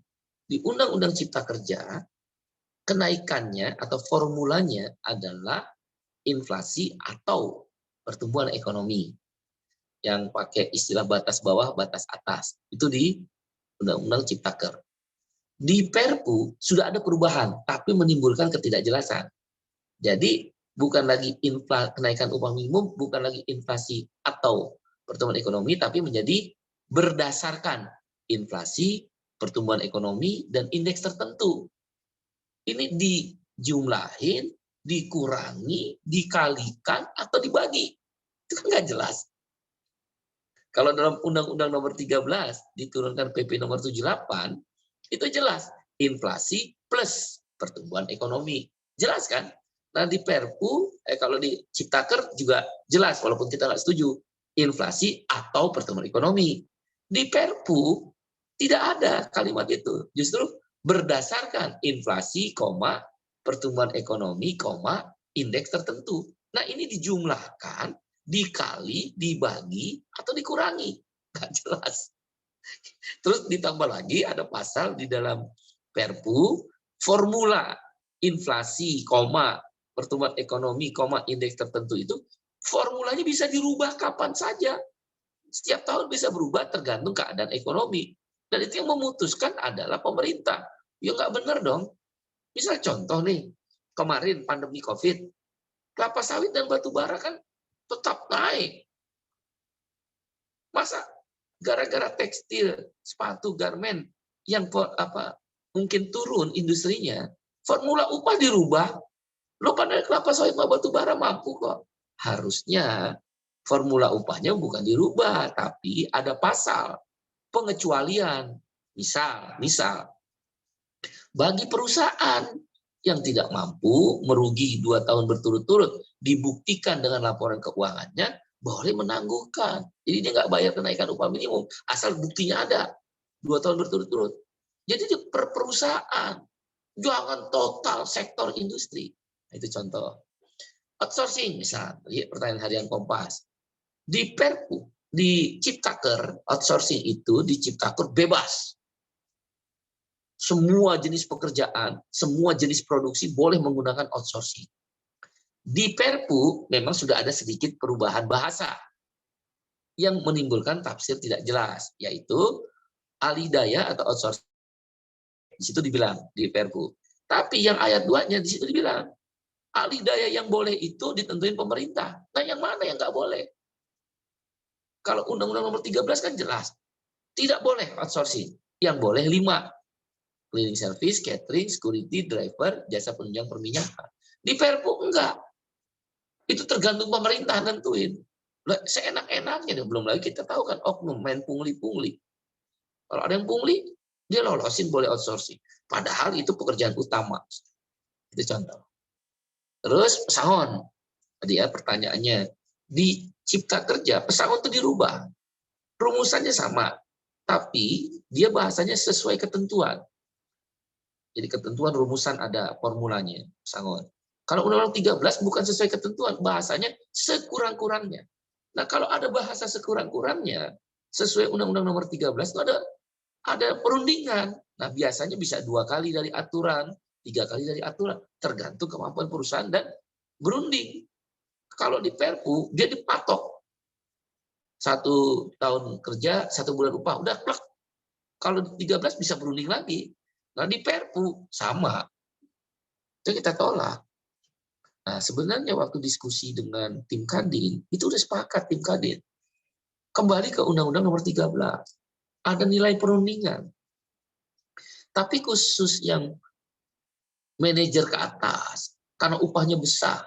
di Undang-Undang Cipta Kerja, kenaikannya atau formulanya adalah inflasi atau pertumbuhan ekonomi yang pakai istilah batas bawah, batas atas. Itu di Undang-Undang Ciptaker. Di Perpu sudah ada perubahan, tapi menimbulkan ketidakjelasan. Jadi bukan lagi kenaikan upah minimum, bukan lagi inflasi atau pertumbuhan ekonomi, tapi menjadi berdasarkan inflasi, pertumbuhan ekonomi, dan indeks tertentu. Ini dijumlahin, dikurangi, dikalikan, atau dibagi. Itu kan nggak jelas. Kalau dalam Undang-Undang Nomor 13 diturunkan PP Nomor 78, itu jelas inflasi plus pertumbuhan ekonomi. Jelas kan? Nah di Perpu, kalau di Ciptaker juga jelas, walaupun kita nggak setuju, inflasi atau pertumbuhan ekonomi. Di Perpu tidak ada kalimat itu. Justru berdasarkan inflasi, pertumbuhan ekonomi, indeks tertentu. Nah ini dijumlahkan, dikali, dibagi, atau dikurangi. Nggak jelas. Terus ditambah lagi ada pasal di dalam Perpu, formula inflasi, pertumbuhan ekonomi, indeks tertentu itu, formulanya bisa dirubah kapan saja. Setiap tahun bisa berubah tergantung keadaan ekonomi. Dan itu yang memutuskan adalah pemerintah. Ya nggak benar dong. Misal contoh nih, kemarin pandemi COVID, kelapa sawit dan batu bara kan tetap naik. Masa gara-gara tekstil, sepatu, garmen yang mungkin turun industrinya, formula upah dirubah. Lo pada kelapa sawit sama batu bara mampu kok. Harusnya formula upahnya bukan dirubah, tapi ada pasal pengecualian. Misal, bagi perusahaan yang tidak mampu merugi 2 tahun berturut-turut, dibuktikan dengan laporan keuangannya, boleh menangguhkan. Jadi dia nggak bayar kenaikan upah minimum, asal buktinya ada 2 tahun berturut-turut. Jadi per perusahaan, jangan total sektor industri. Nah, itu contoh. Outsourcing misal, pertanyaan harian Kompas. Di Perpu, di Ciptaker, outsourcing itu di Ciptaker bebas. Semua jenis pekerjaan, semua jenis produksi boleh menggunakan outsourcing. Di Perpu memang sudah ada sedikit perubahan bahasa yang menimbulkan tafsir tidak jelas, yaitu alih daya atau outsourcing. Di situ dibilang di Perpu. Tapi yang ayat 2-nya di situ dibilang alih daya yang boleh itu ditentuin pemerintah. Nah, yang mana yang nggak boleh? Kalau Undang-Undang Nomor 13 kan jelas, tidak boleh outsourcing. Yang boleh 5. Cleaning service, catering, security, driver, jasa penunjang perminyakan. Di Perpu enggak. Itu tergantung pemerintah nentuin. Seenak-enaknya, belum lagi kita tahu kan oknum main pungli-pungli. Kalau ada yang pungli, dia lolosin boleh outsourcing. Padahal itu pekerjaan utama. Itu contoh. Terus pesangon. Tadi ya pertanyaannya. Di Cipta Kerja, pesangon itu dirubah. Rumusannya sama. Tapi dia bahasanya sesuai ketentuan. Jadi ketentuan rumusan ada formulanya, pesangon. Kalau Undang-Undang 13 bukan sesuai ketentuan, bahasanya sekurang-kurangnya. Nah, kalau ada bahasa sekurang-kurangnya, sesuai Undang-Undang Nomor 13 itu ada perundingan. Nah, biasanya bisa 2 kali dari aturan, 3 kali dari aturan, tergantung kemampuan perusahaan dan berunding. Kalau di Perpu, dia dipatok. 1 tahun kerja, 1 bulan upah, udah plek. Kalau di 13 bisa berunding lagi. Nah, di Perpu sama. Itu kita tolak. Nah, sebenarnya waktu diskusi dengan tim Kadin, itu udah sepakat tim Kadin. Kembali ke Undang-Undang Nomor 13. Ada nilai perundingan. Tapi khusus yang manajer ke atas, karena upahnya besar.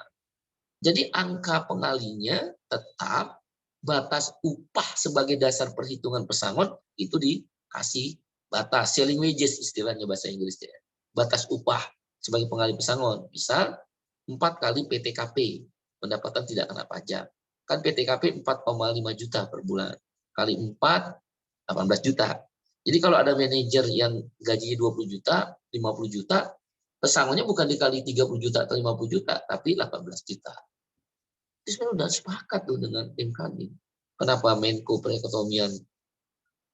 Jadi angka pengalinya tetap batas upah sebagai dasar perhitungan pesangon itu dikasih batas selling wages istilahnya bahasa Inggrisnya. Batas upah sebagai pengalih pesangon. Misal 4 kali PTKP, pendapatan tidak kena pajak. Kan PTKP 4,5 juta per bulan. Kali 4, 18 juta. Jadi kalau ada manajer yang gajinya 20 juta, 50 juta, pesangonnya bukan dikali 30 juta atau 50 juta, tapi 18 juta. Itu sebenarnya sudah sepakat tuh dengan tim kami. Kenapa Menko Perekonomian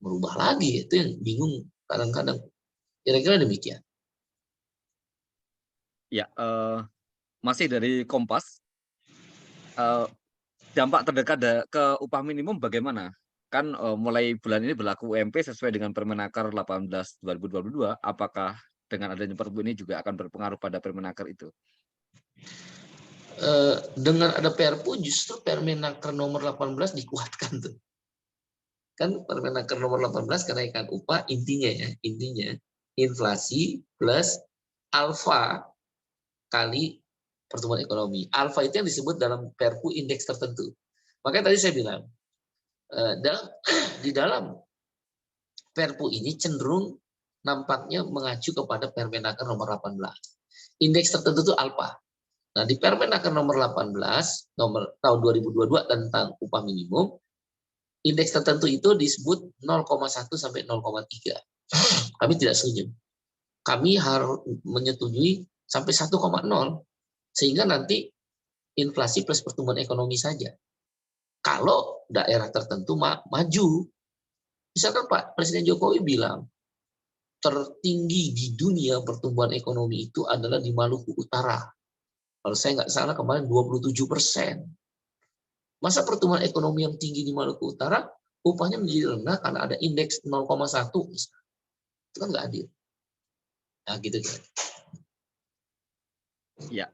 merubah lagi? Itu yang bingung kadang-kadang. Kira-kira demikian. Ya, masih dari Kompas, dampak terdekat ke upah minimum bagaimana? Kan mulai bulan ini berlaku UMP sesuai dengan Permenaker 18/2022. Apakah dengan adanya Perpu ini juga akan berpengaruh pada Permenaker itu? Dengan ada Perpu justru Permenaker nomor 18 dikuatkan tuh. Kan Permenaker nomor 18 kenaikan upah intinya inflasi plus alfa kali pertumbuhan ekonomi. Alfa itu yang disebut dalam Perpu indeks tertentu. Makanya tadi saya bilang di dalam Perpu ini cenderung nampaknya mengacu kepada Permenaker nomor 18. Indeks tertentu itu alfa. Nah, di Permenaker nomor 18 nomor tahun 2022 tentang upah minimum, indeks tertentu itu disebut 0,1 sampai 0,3. Kami tidak setuju. Kami harus menyetujui sampai 1,0 sehingga nanti inflasi plus pertumbuhan ekonomi saja. Kalau daerah tertentu maju, misalkan Pak Presiden Jokowi bilang tertinggi di dunia pertumbuhan ekonomi itu adalah di Maluku Utara. Kalau saya nggak salah kemarin 27%. Masa pertumbuhan ekonomi yang tinggi di Maluku Utara, upahnya menjadi rendah karena ada indeks 0,1. Itu kan nggak adil. Nah, gitu. Ya,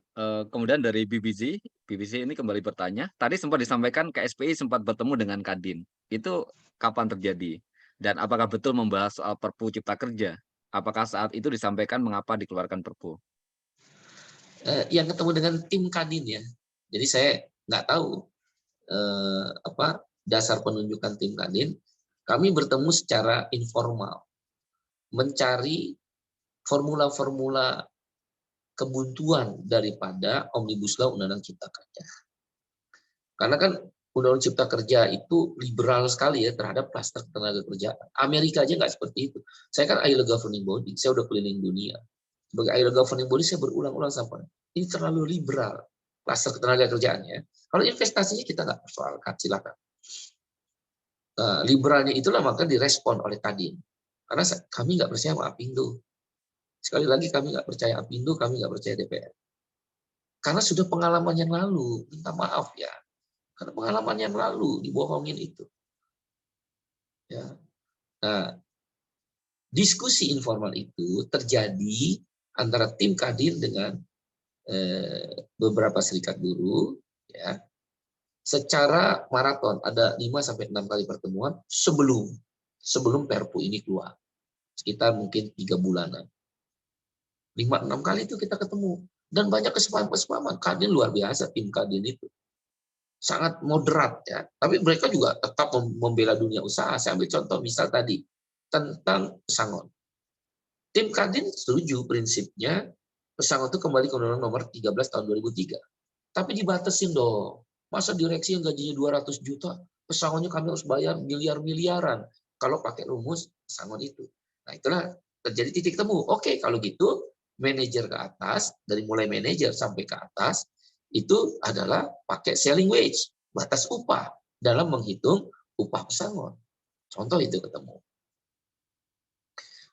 kemudian dari BBC ini kembali bertanya, tadi sempat disampaikan KSPI sempat bertemu dengan Kadin. Itu kapan terjadi? Dan apakah betul membahas soal Perpu Cipta Kerja? Apakah saat itu disampaikan mengapa dikeluarkan Perpu? Yang ketemu dengan tim Kadin ya. Jadi saya nggak tahu dasar penunjukan tim Kadin. Kami bertemu secara informal, mencari formula-formula kebuntuan daripada Omnibus Law Undang-Undang Cipta Kerja. Karena kan Undang-Undang Cipta Kerja itu liberal sekali ya terhadap klaster tenaga kerja. Amerika aja nggak seperti itu. Saya kan ILO governing body, saya udah keliling dunia. Sebagai ILO governing body saya berulang-ulang sampai ini terlalu liberal klaster tenaga kerjaannya. Kalau investasinya kita nggak persoalkan, silakan. Liberalnya itulah maka direspon oleh Kadin. Karena kami nggak percaya sama Apindo. Sekali lagi kami nggak percaya Apindo, kami nggak percaya DPR. Karena sudah pengalaman yang lalu, minta maaf ya. Karena pengalaman yang lalu dibohongin itu. Ya. Nah, diskusi informal itu terjadi antara tim Kadin dengan beberapa serikat buruh, ya, secara maraton ada 5-6 kali pertemuan sebelum Perpu ini keluar, sekitar mungkin 3 bulanan. 5-6 kali itu kita ketemu dan banyak kesepahaman. Kadin luar biasa, tim Kadin itu sangat moderat ya, tapi mereka juga tetap membela dunia usaha. Saya ambil contoh misal tadi tentang pesangon. Tim Kadin setuju prinsipnya pesangon itu kembali ke Undang-Undang Nomor 13 tahun 2003. Tapi dibatasin dong. Masa direksi yang gajinya 200 juta, pesangonnya kami harus bayar miliar-miliaran kalau pakai rumus pesangon itu. Nah, itulah terjadi titik temu. Oke, kalau gitu manajer ke atas, dari mulai manajer sampai ke atas, itu adalah pakai selling wage, batas upah dalam menghitung upah pesangon. Contoh itu ketemu.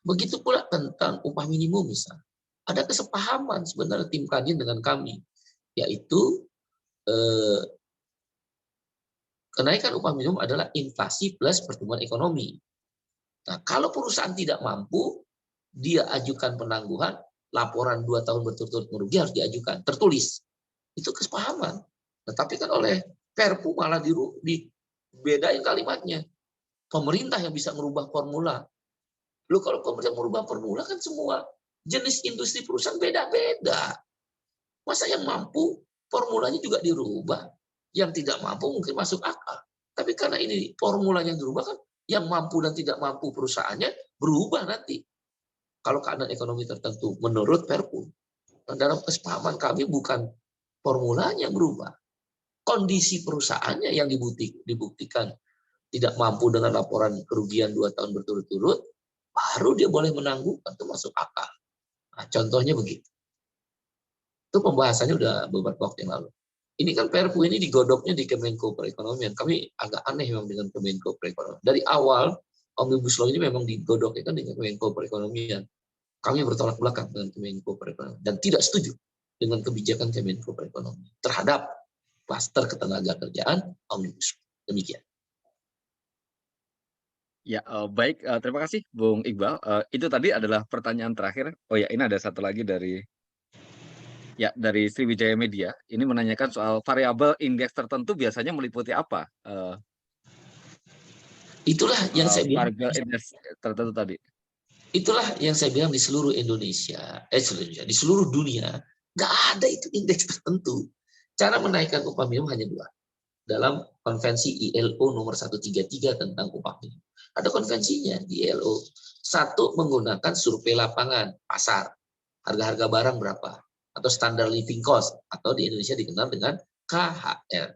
Begitu pula tentang upah minimum misalnya. Ada kesepahaman sebenarnya tim Kadin dengan kami, yaitu kenaikan upah minimum adalah inflasi plus pertumbuhan ekonomi. Nah, kalau perusahaan tidak mampu, dia ajukan penangguhan, laporan 2 tahun berturut-turut merugi harus diajukan, tertulis. Itu kesepahaman. Tetapi kan oleh Perpu malah dibedain kalimatnya. Pemerintah yang bisa merubah formula. Lu kalau pemerintah merubah formula kan semua jenis industri perusahaan beda-beda. Masa yang mampu formulanya juga dirubah. Yang tidak mampu mungkin masuk akal. Tapi karena ini formulanya dirubah kan, yang mampu dan tidak mampu perusahaannya berubah nanti. Kalau keadaan ekonomi tertentu menurut Perpu. Nah, dalam kesepahaman kami bukan formulanya yang berubah. Kondisi perusahaannya yang dibuktikan tidak mampu dengan laporan kerugian 2 tahun berturut-turut, baru dia boleh menanggung, itu masuk akal. Nah, contohnya begitu. Itu pembahasannya udah beberapa waktu yang lalu. Ini kan Perpu ini digodoknya di Kemenko Perekonomian. Kami agak aneh memang dengan Kemenko Perekonomian. Dari awal Omnibus Law ini memang digodoknya kan dengan Kemenko Perekonomian. Kami bertolak belakang dengan Kemenko Perekonomian dan tidak setuju dengan kebijakan Kemenko Perekonomian terhadap klaster ketenaga kerjaan Omnibus Law. Demikian. Ya, baik, terima kasih Bung Iqbal. Itu tadi adalah pertanyaan terakhir. Oh ya, ini ada satu lagi dari Sriwijaya Media. Ini menanyakan soal variabel indeks tertentu biasanya meliputi apa? Itulah yang saya bilang. Variabel indeks tertentu tadi. Itulah yang saya bilang di seluruh Indonesia, di seluruh dunia, nggak ada itu indeks tertentu. Cara menaikkan upah minimum hanya 2. Dalam konvensi ILO nomor 133 tentang upah minimum. Ada konvensinya di ILO. 1, menggunakan survei lapangan, pasar. Harga-harga barang berapa. atau standar living cost, atau di Indonesia dikenal dengan KHR.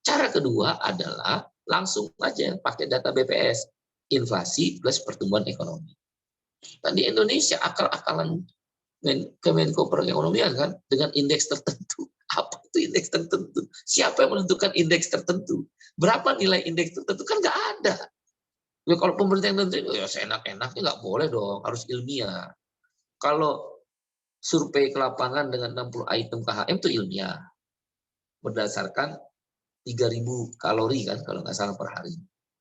Cara kedua adalah langsung aja pakai data BPS, inflasi plus pertumbuhan ekonomi. Dan di Indonesia akal-akalan Kemenko Perekonomian kan dengan indeks tertentu. Apa itu indeks tertentu? Siapa yang menentukan indeks tertentu? Berapa nilai indeks tertentu? Kan nggak ada. Ya, kalau pemerintah yang nentuin, ya seenak-enaknya nggak boleh dong, harus ilmiah. Kalau survei ke lapangan dengan 60 item KHM itu ilmiah. Berdasarkan 3.000 kalori kan kalau nggak salah per hari.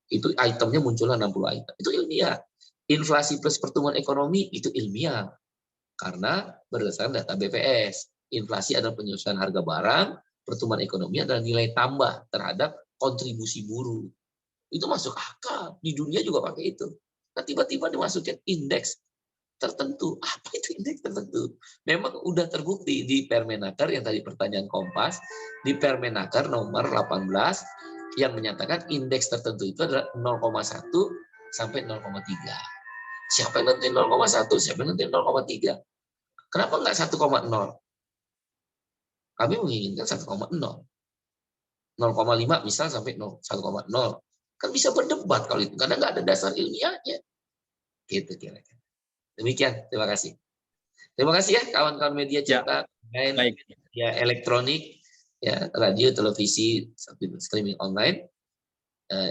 Itu itemnya munculnya 60 item. Itu ilmiah. Inflasi plus pertumbuhan ekonomi itu ilmiah. Karena berdasarkan data BPS, inflasi adalah penyesuaian harga barang, pertumbuhan ekonomi adalah nilai tambah terhadap kontribusi buruh. Itu masuk akal. Di dunia juga pakai itu. Nah, tiba-tiba dimasukin indeks tertentu. Apa itu indeks tertentu? Memang udah terbukti di Permenaker yang tadi pertanyaan Kompas, di Permenaker nomor 18 yang menyatakan indeks tertentu itu adalah 0,1 sampai 0,3. Siapa yang nentuin 0,1? Siapa yang nentuin 0,3? Kenapa nggak 1,0? Kami menginginkan 1,0. 0,5 misal sampai 1,0. Kan bisa berdebat kalau itu, karena nggak ada dasar ilmiahnya. Gitu kira-kira. Demikian, terima kasih. Terima kasih ya kawan-kawan media Ya, cetak, baik. media elektronik, ya radio, televisi, streaming online.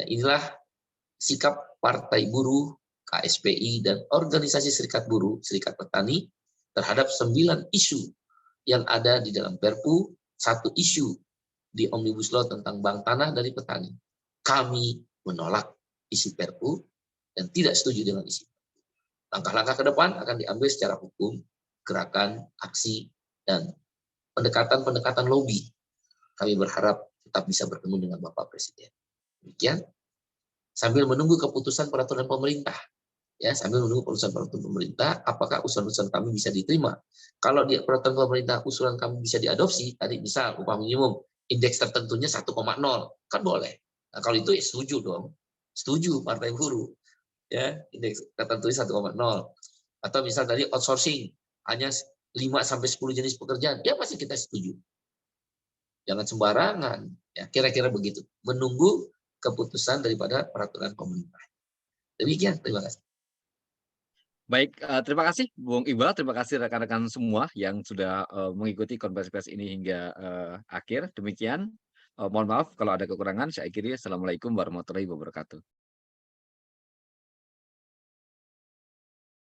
Inilah sikap Partai Buruh, KSPI, dan organisasi serikat buruh, serikat petani terhadap 9 isu yang ada di dalam Perpu, 1 isu di Omnibus Law tentang bank tanah dari petani. Kami menolak isi Perpu dan tidak setuju dengan isi. Langkah-langkah ke depan akan diambil secara hukum, gerakan, aksi, dan pendekatan-pendekatan lobby. Kami berharap tetap bisa bertemu dengan Bapak Presiden. Demikian, sambil menunggu keputusan peraturan pemerintah. Ya, sambil menunggu keputusan peraturan pemerintah, apakah usulan-usulan kami bisa diterima. Kalau di peraturan pemerintah usulan kami bisa diadopsi, tadi misal upah minimum, indeks tertentunya 1,0, kan boleh. Nah, kalau itu ya setuju dong. Setuju Partai Buruh. Ya, indeks tertentu 1,0. Atau misal tadi outsourcing hanya 5 sampai 10 jenis pekerjaan, ya pasti kita setuju. Jangan sembarangan, ya kira-kira begitu. Menunggu keputusan daripada peraturan pemerintah. Demikian, terima kasih. Baik, terima kasih Bung Iqbal, terima kasih rekan-rekan semua yang sudah, mengikuti konferensi pers ini hingga, akhir. Demikian, mohon maaf kalau ada kekurangan. Saya akhiri, assalamualaikum warahmatullahi wabarakatuh.